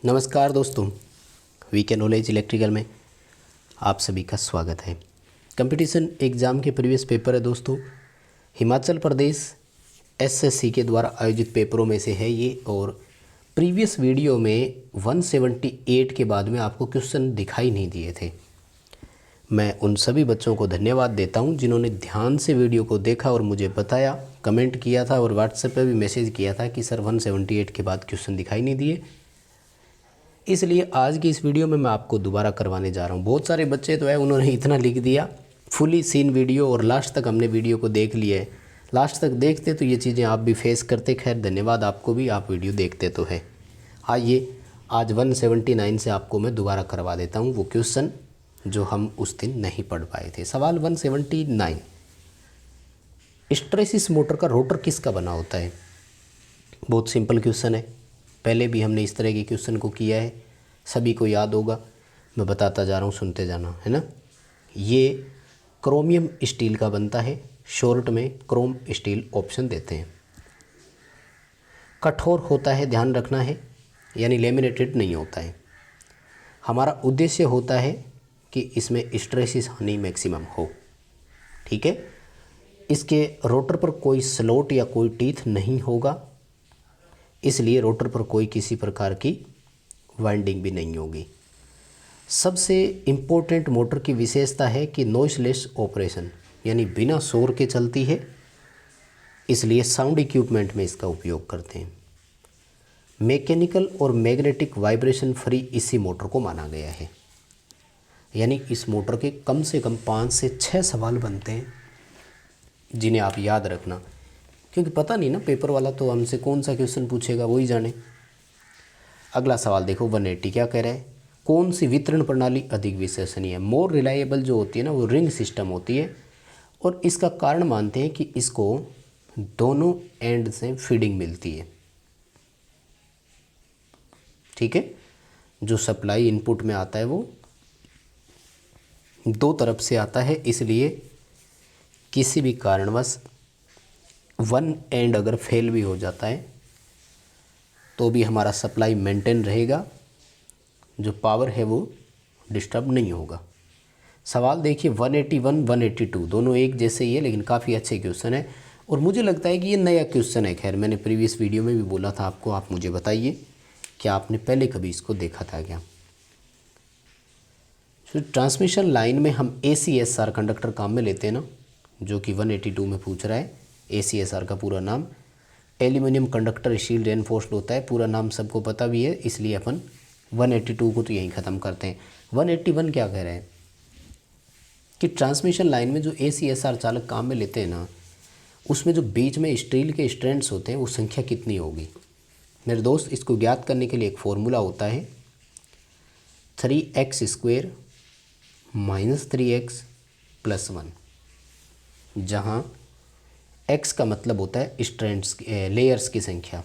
नमस्कार दोस्तों, VK knowledge electrical में आप सभी का स्वागत है। कंपटीशन एग्ज़ाम के प्रीवियस पेपर है दोस्तों, हिमाचल प्रदेश एसएससी के द्वारा आयोजित पेपरों में से है ये। और प्रीवियस वीडियो में 178 के बाद में आपको क्वेश्चन दिखाई नहीं दिए थे। मैं उन सभी बच्चों को धन्यवाद देता हूं जिन्होंने ध्यान से वीडियो को देखा और मुझे बताया, कमेंट किया था और व्हाट्सएप पे भी मैसेज किया था कि सर 178 के बाद क्वेश्चन दिखाई नहीं दिए। इसलिए आज की इस वीडियो में मैं आपको दोबारा करवाने जा रहा हूँ। बहुत सारे बच्चे तो है उन्होंने इतना लिख दिया, फुली सीन वीडियो और लास्ट तक हमने वीडियो को देख लिया है। लास्ट तक देखते तो ये चीज़ें आप भी फेस करते। खैर धन्यवाद आपको भी, आप वीडियो देखते तो है। आइए आज 179 से आपको मैं दोबारा करवा देता हूँ वो क्वेश्चन जो हम उस दिन नहीं पढ़ पाए थे। सवाल 179, स्ट्रेसिस मोटर का रोटर किसका बना होता है? बहुत सिंपल क्वेश्चन है, पहले भी हमने इस तरह के क्वेश्चन को किया है, सभी को याद होगा। मैं बताता जा रहा हूँ, सुनते जाना, है ना। ये क्रोमियम स्टील का बनता है, शॉर्ट में क्रोम स्टील ऑप्शन देते हैं। कठोर होता है, ध्यान रखना है, यानी लेमिनेटेड नहीं होता है। हमारा उद्देश्य होता है कि इसमें स्ट्रेसिस हानि मैक्सिमम हो, ठीक है। इसके रोटर पर कोई स्लॉट या कोई टीथ नहीं होगा, इसलिए रोटर पर कोई किसी प्रकार की वाइंडिंग भी नहीं होगी। सबसे इम्पोर्टेंट मोटर की विशेषता है कि नॉइसलेस ऑपरेशन, यानी बिना शोर के चलती है, इसलिए साउंड इक्विपमेंट में इसका उपयोग करते हैं। मैकेनिकल और मैग्नेटिक वाइब्रेशन फ्री इसी मोटर को माना गया है। यानी इस मोटर के कम से कम 5 से 6 सवाल बनते हैं जिन्हें आप याद रखना, क्योंकि पता नहीं ना पेपर वाला तो हमसे कौन सा क्वेश्चन पूछेगा वही जाने। अगला सवाल देखो 180 क्या कह रहा है, कौन सी वितरण प्रणाली अधिक विश्वसनीय है? मोर रिलायबल जो होती है ना वो रिंग सिस्टम होती है, और इसका कारण मानते हैं कि इसको दोनों एंड से फीडिंग मिलती है, ठीक है। जो सप्लाई इनपुट में आता है वो दो तरफ से आता है, इसलिए किसी भी कारणवश वन एंड अगर फेल भी हो जाता है तो भी हमारा सप्लाई मेंटेन रहेगा, जो पावर है वो डिस्टर्ब नहीं होगा। सवाल देखिए 181 182 दोनों एक जैसे ही है, लेकिन काफ़ी अच्छे क्वेश्चन है और मुझे लगता है कि ये नया क्वेश्चन है। खैर मैंने प्रीवियस वीडियो में भी बोला था आपको, आप मुझे बताइए क्या आपने पहले कभी इसको देखा था क्या। तो ट्रांसमिशन लाइन में हम ACSR कंडक्टर काम में लेते हैं ना, जो कि 182 में पूछ रहा है। ACSR का पूरा नाम एल्यूमिनियम कंडक्टर स्टील रेनफोर्स्ड होता है, पूरा नाम सबको पता भी है, इसलिए अपन 182 को तो यहीं ख़त्म करते हैं। 181 क्या कह रहे हैं कि ट्रांसमिशन लाइन में जो ACSR चालक काम में लेते हैं ना, उसमें जो बीच में स्टील के स्ट्रैंड्स होते हैं वो संख्या कितनी होगी। मेरे दोस्त इसको ज्ञात करने के लिए एक फॉर्मूला होता है 3x² - 3x + 1, जहाँ x का मतलब होता है स्ट्रैंड्स लेयर्स की संख्या।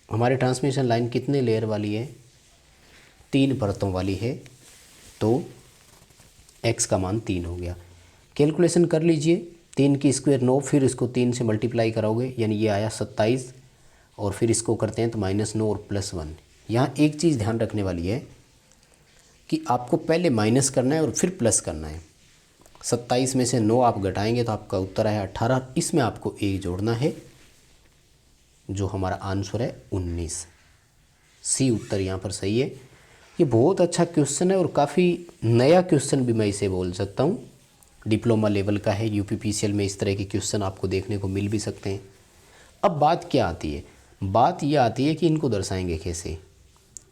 हमारे ट्रांसमिशन लाइन कितने लेयर वाली है? 3 परतों वाली है, तो x का मान 3 हो गया। कैलकुलेशन कर लीजिए, 3 की स्क्वायर 9, फिर इसको 3 से मल्टीप्लाई कराओगे, यानी ये आया 27, और फिर इसको करते हैं तो -9 और +1। यहाँ एक चीज़ ध्यान रखने वाली है कि आपको पहले माइनस करना है और फिर प्लस करना है। 27 में से 9 आप घटाएंगे तो आपका उत्तर है 18, इसमें आपको 1 जोड़ना है, जो हमारा आंसर है 19। सी उत्तर यहाँ पर सही है। ये बहुत अच्छा क्वेश्चन है और काफ़ी नया क्वेश्चन भी मैं इसे बोल सकता हूँ। डिप्लोमा लेवल का है, UPPCL में इस तरह के क्वेश्चन आपको देखने को मिल भी सकते हैं। अब बात क्या आती है? बात यह आती है कि इनको दर्शाएंगे कैसे।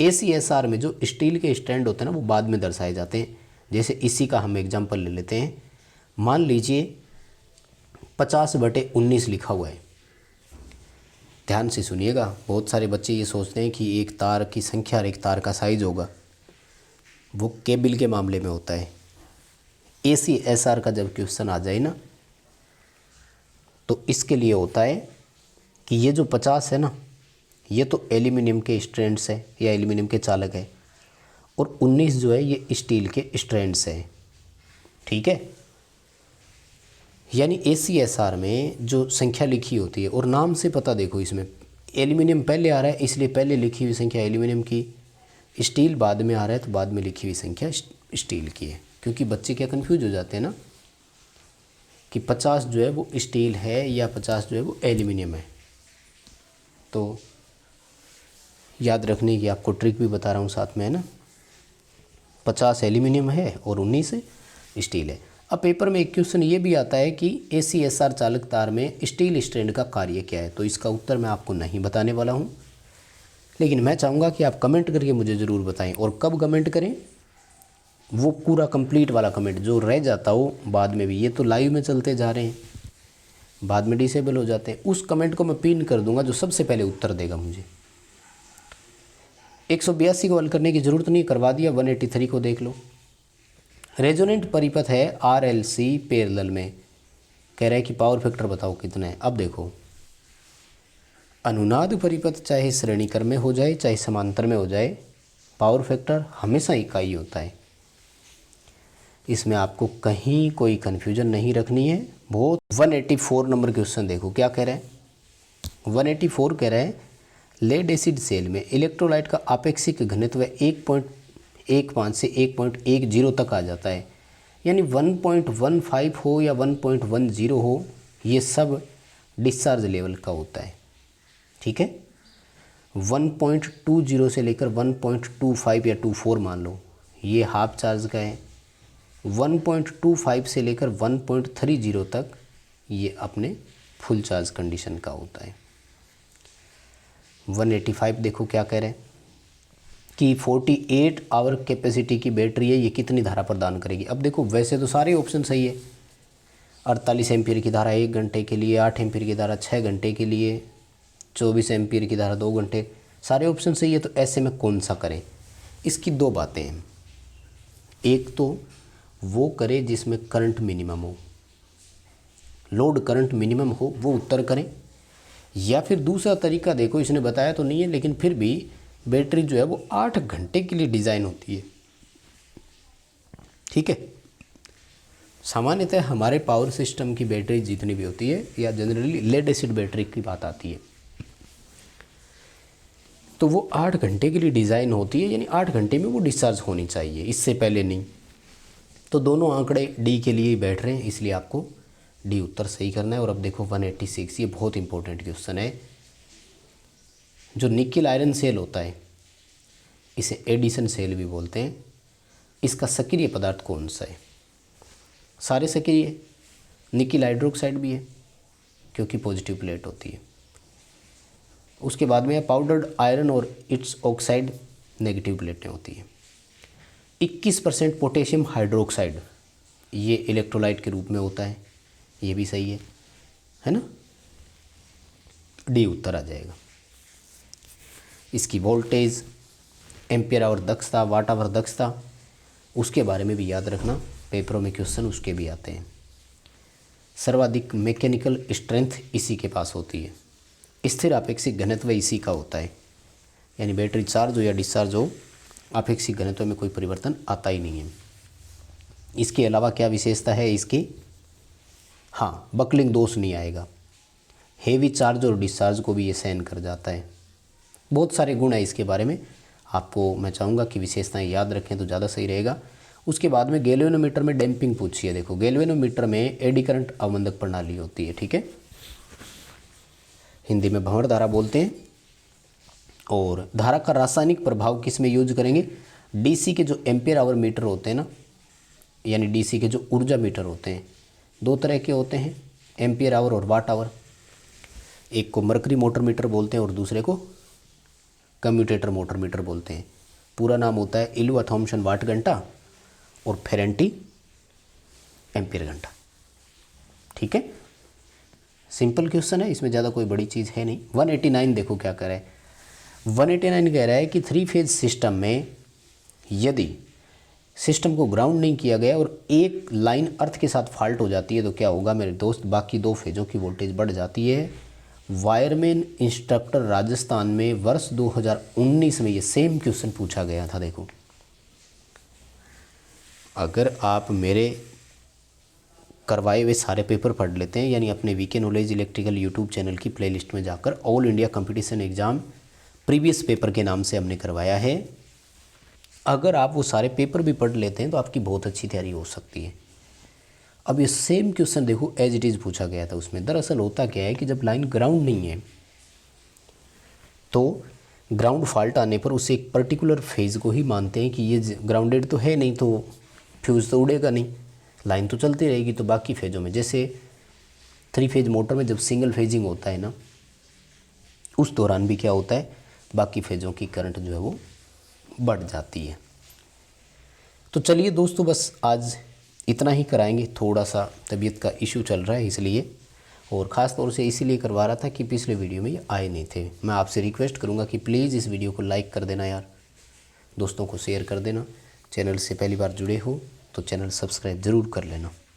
ACSR में जो स्टील के स्टैंड होते हैं ना वो बाद में दर्शाए जाते हैं। जैसे इसी का हम एग्जांपल ले लेते हैं। मान लीजिए 50/19 लिखा हुआ है, ध्यान से सुनिएगा। बहुत सारे बच्चे ये सोचते हैं कि एक तार की संख्या और एक तार का साइज होगा, वो केबल के मामले में होता है। ACSR का जब क्वेश्चन आ जाए ना, तो इसके लिए होता है कि ये जो 50 है ना, ये तो एल्यूमिनियम के स्ट्रैंड्स है या एल्यूमिनियम के चालक है, और 19 जो है ये स्टील के स्ट्रैंड्स है, ठीक है। यानी ACSR में जो संख्या लिखी होती है, और नाम से पता देखो इसमें एल्यूमिनियम पहले आ रहा है, इसलिए पहले लिखी हुई संख्या एल्यूमिनियम की, स्टील बाद में आ रहा है तो बाद में लिखी हुई संख्या स्टील की है, क्योंकि बच्चे क्या कन्फ्यूज हो जाते हैं ना कि 50 जो है वो स्टील है या 50 जो है वो एल्यूमिनियम है। तो याद रखने की आपको ट्रिक भी बता रहा हूँ साथ में, है ना। 50 एल्यूमिनियम है और 19 स्टील है। अब पेपर में एक क्वेश्चन ये भी आता है कि ACSR चालक तार में स्टील स्ट्रैंड का कार्य क्या है, तो इसका उत्तर मैं आपको नहीं बताने वाला हूँ, लेकिन मैं चाहूँगा कि आप कमेंट करके मुझे ज़रूर बताएं। और कब कमेंट करें, वो पूरा कंप्लीट वाला कमेंट, जो रह जाता हो बाद में भी, ये तो लाइव में चलते जा रहे हैं, बाद में डिसेबल हो जाते हैं, उस कमेंट को मैं पिन कर दूंगा जो सबसे पहले उत्तर देगा मुझे। 182 को हल करने की ज़रूरत नहीं, करवा दिया। 183 को देख लो। रेजोनेंट परिपथ है RLC पैरेलल में, कह रहा है कि पावर फैक्टर बताओ कितना है। अब देखो, अनुनाद परिपथ चाहे श्रेणी क्रम में हो जाए चाहे समांतर में हो जाए, पावर फैक्टर हमेशा इकाई होता है। इसमें आपको कहीं कोई कन्फ्यूजन नहीं रखनी है। बहुत 184 नंबर क्वेश्चन देखो क्या कह रहा है। 184 कह रहा है लेड एसिड सेल में इलेक्ट्रोलाइट का आपेक्षिक घनत्व 1.15 से 1.10 तक आ जाता है, यानी 1.15 हो या 1.10 हो, ये सब डिस्चार्ज लेवल का होता है। ठीक है, 1.20 से लेकर 1.25 या 24 मान लो, ये हाफ चार्ज का है। 1.25 से लेकर 1.30 तक ये अपने फुल चार्ज कंडीशन का होता है। 185 देखो क्या कह रहे हैं कि 48 आवर कैपेसिटी की बैटरी है, ये कितनी धारा प्रदान करेगी। अब देखो वैसे तो सारे ऑप्शन सही है। 48 एम्पीयर की धारा 1 घंटे के लिए, 8 एम्पीयर की धारा 6 घंटे के लिए, 24 एम्पीयर की धारा 2 घंटे, सारे ऑप्शन सही है। तो ऐसे में कौन सा करें, इसकी दो बातें हैं। एक तो वो करे जिसमें करंट मिनिमम हो, लोड करंट मिनिमम हो, वो उत्तर करें। या फिर दूसरा तरीका देखो, इसने बताया तो नहीं है लेकिन फिर भी बैटरी जो है वो 8 घंटे के लिए डिज़ाइन होती है। ठीक है, सामान्यतः हमारे पावर सिस्टम की बैटरी जितनी भी होती है, या जनरली लेड एसिड बैटरी की बात आती है, तो वो 8 घंटे के लिए डिज़ाइन होती है, यानी 8 घंटे में वो डिस्चार्ज होनी चाहिए, इससे पहले नहीं। तो दोनों आंकड़े डी के लिए ही बैठ रहे हैं, इसलिए आपको डी उत्तर सही करना है। और अब देखो 186, ये बहुत इंपॉर्टेंट क्वेश्चन है। जो निकेल आयरन सेल होता है, इसे एडिशन सेल भी बोलते हैं, इसका सक्रिय पदार्थ कौन सा है। सारे सक्रिय, निकेल हाइड्रोक्साइड भी है क्योंकि पॉजिटिव प्लेट होती है। उसके बाद में पाउडर्ड आयरन और इट्स ऑक्साइड नेगेटिव प्लेटें होती हैं। 21% पोटेशियम हाइड्रोक्साइड, ये इलेक्ट्रोलाइट के रूप में होता है, ये भी सही है ना। डी उत्तर आ जाएगा। इसकी वोल्टेज, एम्पियर आवर दक्षता, वाट आवर दक्षता, उसके बारे में भी याद रखना, पेपरों में क्वेश्चन उसके भी आते हैं। सर्वाधिक मैकेनिकल स्ट्रेंथ इसी के पास होती है। स्थिर आपेक्षिक घनत्व इसी का होता है, यानी बैटरी चार्ज हो या डिस्चार्ज हो, आपेक्षिक घनत्व में कोई परिवर्तन आता ही नहीं है। इसके अलावा क्या विशेषता है इसकी, हाँ, बकलिंग दोष नहीं आएगा। हेवी चार्ज और डिस्चार्ज को भी ये सहन कर जाता है। बहुत सारे गुण है इसके बारे में, आपको मैं चाहूँगा कि विशेषताएं याद रखें तो ज़्यादा सही रहेगा। उसके बाद में गैल्वेनोमीटर में डैम्पिंग पूछी है। देखो गैल्वेनोमीटर में एडी करंट अवमंदक प्रणाली होती है। ठीक है, हिंदी में भंवर धारा बोलते हैं। और धारा का रासायनिक प्रभाव किस में यूज करेंगे, डीसी के जो एम्पियर आवर मीटर होते हैं ना, यानी डीसी के जो ऊर्जा मीटर होते हैं, दो तरह के होते हैं, एम्पियर आवर और वाट आवर। एक को मर्करी मोटर मीटर बोलते हैं और दूसरे को कम्यूटेटर मोटर मीटर बोलते हैं। पूरा नाम होता है इल्वा थॉम्सन वाट घंटा और फेरेंटी एम्पियर घंटा। ठीक है, सिंपल क्वेश्चन है, इसमें ज़्यादा कोई बड़ी चीज़ है नहीं। 189 देखो क्या कह रहा है। 189 कह रहा है कि 3 फेज सिस्टम में यदि सिस्टम को ग्राउंड नहीं किया गया और एक लाइन अर्थ के साथ फॉल्ट हो जाती है तो क्या होगा मेरे दोस्त, बाकी 2 फेजों की वोल्टेज बढ़ जाती है। वायरमैन इंस्ट्रक्टर राजस्थान में वर्ष 2019 में ये सेम क्वेश्चन पूछा गया था। देखो, अगर आप मेरे करवाए हुए सारे पेपर पढ़ लेते हैं, यानी अपने VK knowledge electrical YouTube channel की प्लेलिस्ट में जाकर all India competition exam previous paper के नाम से हमने करवाया है, अगर आप वो सारे पेपर भी पढ़ लेते हैं तो आपकी बहुत अच्छी तैयारी हो सकती है। अब ये सेम क्वेश्चन देखो एज इट इज़ पूछा गया था उसमें। दरअसल होता क्या है कि जब लाइन ग्राउंड नहीं है तो ग्राउंड फॉल्ट आने पर उसे एक पर्टिकुलर फेज़ को ही मानते हैं कि ये ग्राउंडेड तो है नहीं, तो फ्यूज़ तो उड़ेगा नहीं, लाइन तो चलती रहेगी। तो बाकी फेज़ों में, जैसे 3 फेज मोटर में जब सिंगल फेजिंग होता है ना, उस दौरान भी क्या होता है, बाकी फेज़ों की करंट जो है वो बढ़ जाती है। तो चलिए दोस्तों, बस आज इतना ही कराएंगे। थोड़ा सा तबीयत का इशू चल रहा है इसलिए, और ख़ास तौर से इसीलिए करवा रहा था कि पिछले वीडियो में ये आए नहीं थे। मैं आपसे रिक्वेस्ट करूँगा कि प्लीज़ इस वीडियो को लाइक कर देना यार, दोस्तों को शेयर कर देना। चैनल से पहली बार जुड़े हो तो चैनल सब्सक्राइब ज़रूर कर लेना।